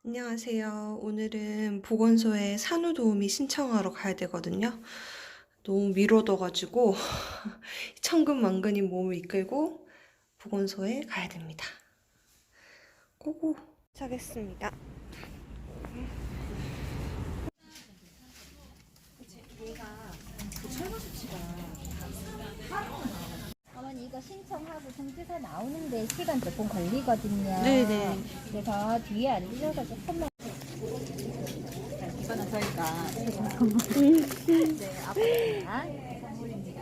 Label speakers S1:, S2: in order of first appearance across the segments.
S1: 안녕하세요. 오늘은 보건소에 산후도우미 신청하러 가야 되거든요. 너무 미뤄둬가지고 천근만근히 몸을 이끌고 보건소에 가야 됩니다. 고고! 차겠습니다.
S2: 어머니 이거 신청하고 통지서 나오는데 시간 조금 걸리거든요.
S1: 네네.
S2: 그래서 뒤에 앉으셔서 조금만. 이거는 저희가 네, 아빠입니다. 선물입니다.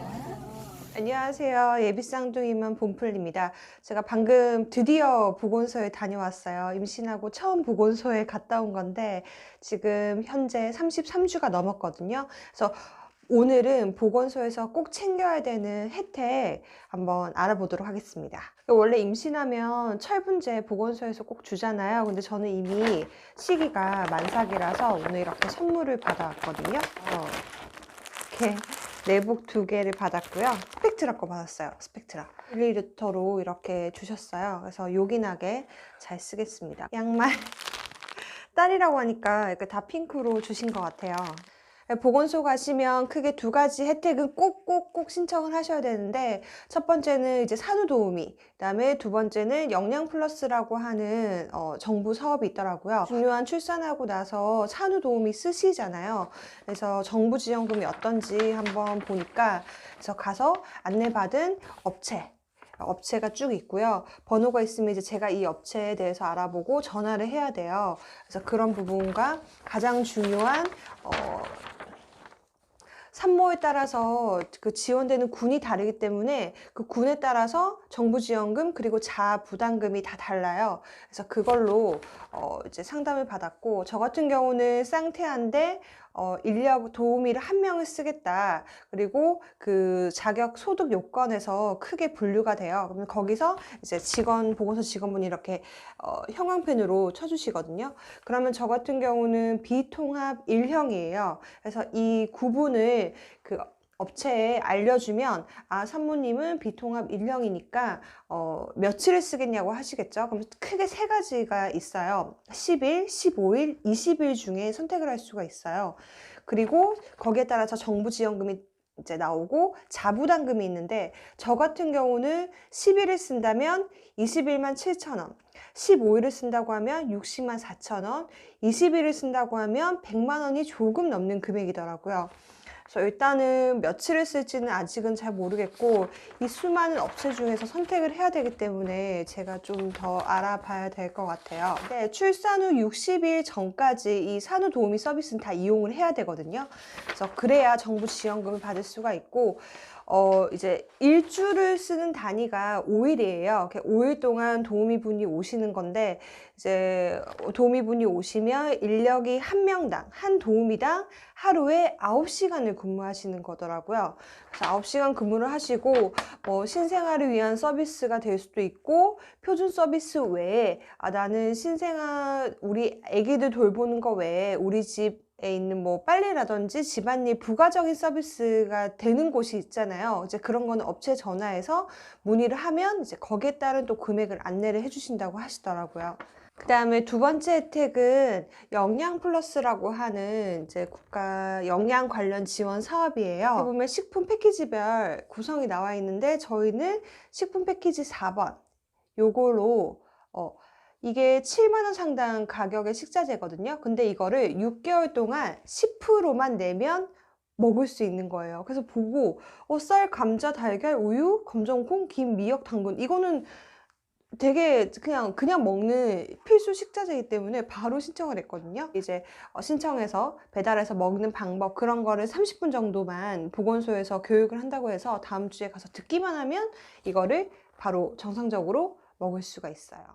S1: 안녕하세요. 예비쌍둥이만 봄풀입니다. 제가 방금 드디어 보건소에 다녀왔어요. 임신하고 처음 보건소에 갔다 온 건데 지금 현재 33주가 넘었거든요. 그래서 오늘은 보건소에서 꼭 챙겨야 되는 혜택 한번 알아보도록 하겠습니다. 원래 임신하면 철분제 보건소에서 꼭 주잖아요. 근데 저는 이미 시기가 만삭이라서 오늘 이렇게 선물을 받아왔거든요. 이렇게 내복 2개를 받았고요. 스펙트라 거 받았어요. 스펙트라 1리터로 이렇게 주셨어요. 그래서 요긴하게 잘 쓰겠습니다. 양말 딸이라고 하니까 이렇게 다 핑크로 주신 것 같아요. 보건소 가시면 크게 2가지 혜택은 꼭 신청을 하셔야 되는데, 첫 번째는 이제 산후도우미, 그다음에 두 번째는 영양 플러스라고 하는 정부 사업이 있더라고요. 중요한 출산하고 나서 산후도우미 쓰시잖아요. 그래서 정부 지원금이 어떤지 한번 보니까, 그래서 가서 안내받은 업체가 쭉 있고요. 번호가 있으면 이제 제가 이 업체에 대해서 알아보고 전화를 해야 돼요. 그래서 그런 부분과 가장 중요한 산모에 따라서 그 지원되는 군이 다르기 때문에 그 군에 따라서 정부 지원금 그리고 자부담금이 다 달라요. 그래서 그걸로 이제 상담을 받았고, 저 같은 경우는 쌍태한데 인력 도우미를 1명을 쓰겠다. 그리고 그 자격 소득 요건에서 크게 분류가 돼요. 그러면 거기서 이제 보건소 직원분이 이렇게 형광펜으로 쳐주시거든요. 그러면 저 같은 경우는 비통합 1형이에요. 그래서 이 구분을 그 업체에 알려주면, 산모님은 비통합 1형이니까 며칠을 쓰겠냐고 하시겠죠. 그럼 크게 3가지가 있어요. 10일, 15일, 20일 중에 선택을 할 수가 있어요. 그리고 거기에 따라서 정부 지원금이 이제 나오고 자부담금이 있는데, 저 같은 경우는 10일을 쓴다면 21만 7천원, 15일을 쓴다고 하면 60만 4천원, 20일을 쓴다고 하면 100만 원이 조금 넘는 금액이더라고요. 그래서 일단은 며칠을 쓸지는 아직은 잘 모르겠고, 이 수많은 업체 중에서 선택을 해야 되기 때문에 제가 좀 더 알아봐야 될 것 같아요. 네, 출산 후 60일 전까지 이 산후도우미 서비스는 다 이용을 해야 되거든요. 그래서 그래야 정부 지원금을 받을 수가 있고, 이제 일주를 쓰는 단위가 5일이에요. 5일 동안 도우미분이 오시는 건데, 이제 도우미분이 오시면 인력이 한 도우미당 하루에 9시간을 근무하시는 거더라고요. 그래서 9시간 근무를 하시고, 신생아를 위한 서비스가 될 수도 있고, 표준 서비스 외에, 나는 우리 애기들 돌보는 거 외에 우리 집에 있는 뭐 빨래라든지 집안일 부가적인 서비스가 되는 곳이 있잖아요. 이제 그런 거는 업체 전화해서 문의를 하면 이제 거기에 따른 또 금액을 안내를 해주신다고 하시더라고요. 그 다음에 2번째 혜택은 영양 플러스라고 하는 이제 국가 영양 관련 지원 사업이에요. 여기 보면 식품 패키지별 구성이 나와 있는데, 저희는 식품 패키지 4번 요걸로 이게 7만 원 상당 가격의 식자재거든요. 근데 이거를 6개월 동안 10%만 내면 먹을 수 있는 거예요. 그래서 보고 쌀, 감자, 달걀, 우유, 검정콩, 김, 미역, 당근, 이거는 되게 그냥 먹는 필수 식자재이기 때문에 바로 신청을 했거든요. 이제 신청해서 배달해서 먹는 방법, 그런 거를 30분 정도만 보건소에서 교육을 한다고 해서 다음 주에 가서 듣기만 하면 이거를 바로 정상적으로 먹을 수가 있어요.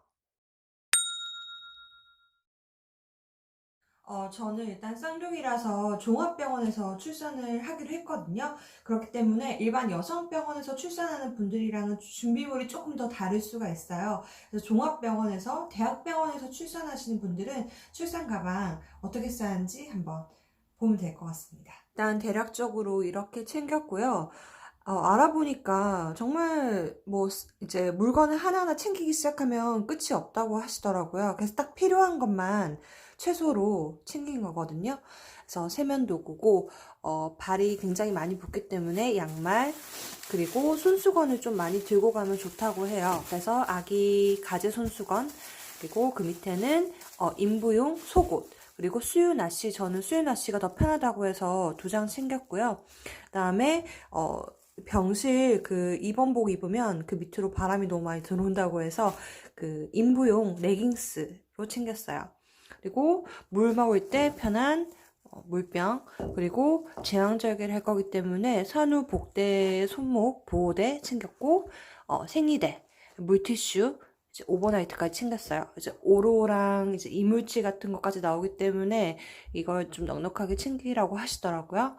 S1: 저는 일단 쌍둥이라서 종합병원에서 출산을 하기로 했거든요. 그렇기 때문에 일반 여성병원에서 출산하는 분들이랑은 준비물이 조금 더 다를 수가 있어요. 그래서 종합병원에서, 대학병원에서 출산하시는 분들은 출산 가방 어떻게 싸는지 한번 보면 될 것 같습니다. 일단 대략적으로 이렇게 챙겼고요. 알아보니까 정말 뭐 이제 물건을 하나하나 챙기기 시작하면 끝이 없다고 하시더라고요. 그래서 딱 필요한 것만 최소로 챙긴 거거든요. 그래서 세면도구고, 발이 굉장히 많이 붓기 때문에 양말, 그리고 손수건을 좀 많이 들고 가면 좋다고 해요. 그래서 아기 가제 손수건, 그리고 그 밑에는 인부용 속옷, 그리고 수유나시, 저는 수유나시가 더 편하다고 해서 2장 챙겼고요. 그다음에 병실 그 입원복 입으면 그 밑으로 바람이 너무 많이 들어온다고 해서 그 인부용 레깅스로 챙겼어요. 그리고 물 먹을 때 편한 물병, 그리고 제왕절개를 할 거기 때문에 산후 복대, 손목 보호대 챙겼고, 생리대, 물티슈, 이제 오버나이트까지 챙겼어요. 이제 오로랑 이제 이물질 같은 것까지 나오기 때문에 이걸 좀 넉넉하게 챙기라고 하시더라고요.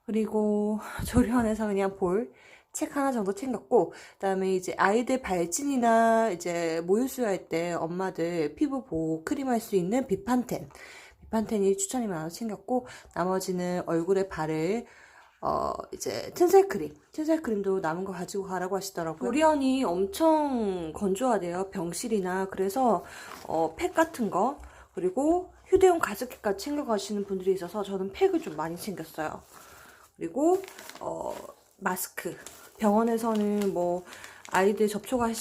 S1: 그리고 조리원에서 그냥 볼 책 하나 정도 챙겼고, 그다음에 이제 아이들 발진이나 이제 모유 수유할 때 엄마들 피부 보호 크림 할 수 있는 비판텐이 추천이 많아서 챙겼고, 나머지는 얼굴에 바를 이제 틴셀크림도 남은 거 가지고 가라고 하시더라고요. 조리원이 엄청 건조하대요, 병실이나. 그래서 팩 같은 거, 그리고 휴대용 가습기까지 챙겨가시는 분들이 있어서 저는 팩을 좀 많이 챙겼어요. 그리고 마스크, 병원에서는 뭐 아이들 접촉할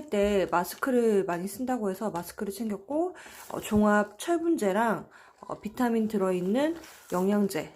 S1: 때 마스크를 많이 쓴다고 해서 마스크를 챙겼고, 종합 철분제랑 비타민 들어있는 영양제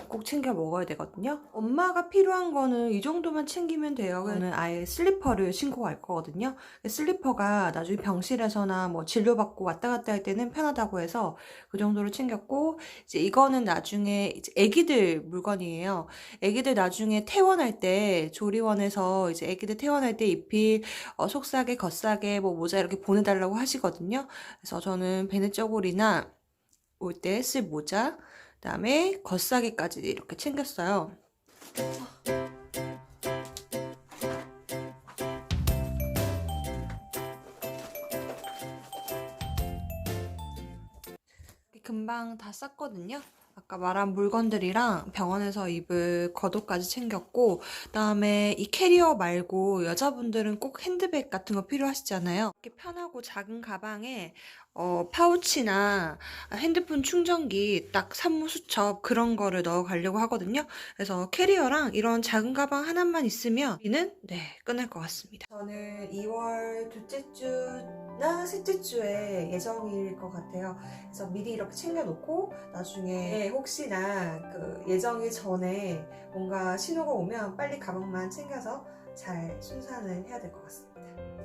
S1: 꼭 챙겨 먹어야 되거든요. 엄마가 필요한 거는 이 정도만 챙기면 돼요. 저는 아예 슬리퍼를 신고 갈 거거든요. 슬리퍼가 나중에 병실에서나 뭐 진료받고 왔다 갔다 할 때는 편하다고 해서 그 정도로 챙겼고, 이제 이거는 나중에 이제 애기들 물건이에요. 애기들 나중에 퇴원할 때 조리원에서 이제 애기들 퇴원할 때 입힐 속사계, 겉사계, 뭐 모자 이렇게 보내달라고 하시거든요. 그래서 저는 베네저골이나 올 때 쓸 모자, 그다음에 겉사기까지 이렇게 챙겼어요. 금방 다 쌌거든요. 아까 말한 물건들이랑 병원에서 입을 겉옷까지 챙겼고, 그다음에 이 캐리어 말고 여자분들은 꼭 핸드백 같은 거 필요하시잖아요. 이렇게 편하고 작은 가방에 파우치나 핸드폰 충전기, 딱 산모 수첩 그런 거를 넣어 가려고 하거든요. 그래서 캐리어랑 이런 작은 가방 하나만 있으면 우리는 끝날 것 같습니다. 저는 2월 둘째 주나 셋째 주에 예정일 것 같아요. 그래서 미리 이렇게 챙겨놓고 나중에 혹시나 그 예정일 전에 뭔가 신호가 오면 빨리 가방만 챙겨서 잘 순산을 해야 될 것 같습니다.